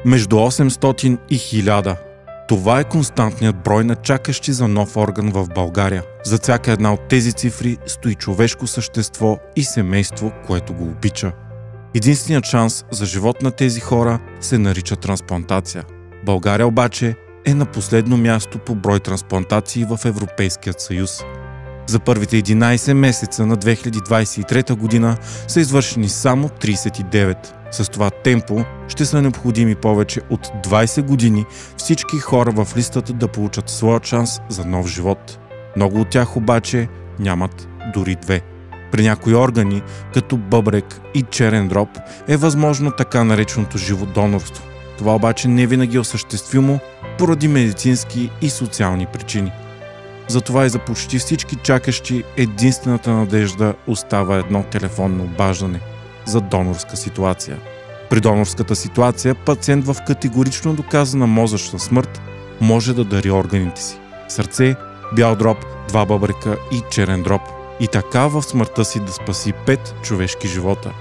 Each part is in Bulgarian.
Между 800 и 1000. Това е константният брой на чакащи за нов орган в България. За всяка една от тези цифри стои човешко същество и семейство, което го обича. Единственият шанс за живот на тези хора се нарича трансплантация. България обаче е на последно място по брой трансплантации в Европейският съюз. За първите 11 месеца на 2023 година са извършени само 39. С това темпо ще са необходими повече от 20 години всички хора в листата да получат своя шанс за нов живот. Много от тях обаче нямат дори 2. При някои органи, като бъбрек и черен дроб, е възможно така нареченото живо донорство. Това обаче не винаги е осъществимо поради медицински и социални причини. Затова и за почти всички чакащи единствената надежда остава едно телефонно обаждане за донорска ситуация. При донорската ситуация пациент в категорично доказана мозъчна смърт може да дари органите си – сърце, бял дроб, 2 бъбрека и черен дроб. И така в смъртта си да спаси 5 човешки живота.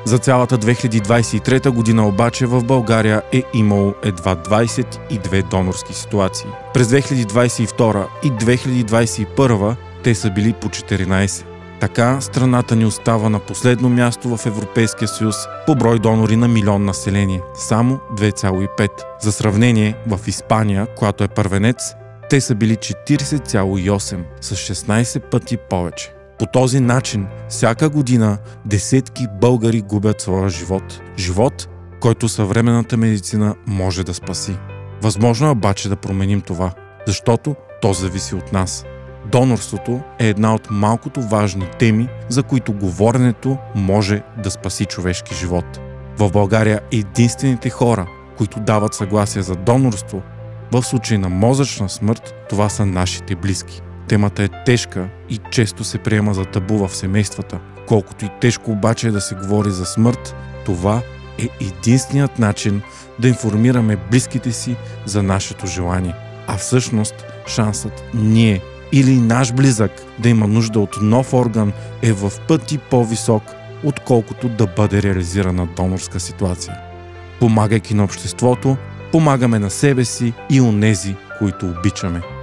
За цялата 2023 година обаче в България е имало едва 22 донорски ситуации. През 2022 и 2021 те са били по 14. Така страната ни остава на последно място в Европейския съюз по брой донори на милион население – само 2,5. За сравнение, в Испания, която е първенец, те са били 40,8, с 16 пъти повече. По този начин, всяка година десетки българи губят своя живот. Живот, който съвременната медицина може да спаси. Възможно е обаче да променим това, защото то зависи от нас. Донорството е една от малкото важни теми, за които говоренето може да спаси човешки живот. В България единствените хора, които дават съгласие за донорство, в случай на мозъчна смърт, това са нашите близки. Темата е тежка и често се приема за табу в семействата. Колкото и тежко обаче е да се говори за смърт, това е единственият начин да информираме близките си за нашето желание. А всъщност шансът ние или наш близък да има нужда от нов орган е в пъти по-висок, отколкото да бъде реализирана донорска ситуация. Помагайки на обществото, помагаме на себе си и онези, които обичаме.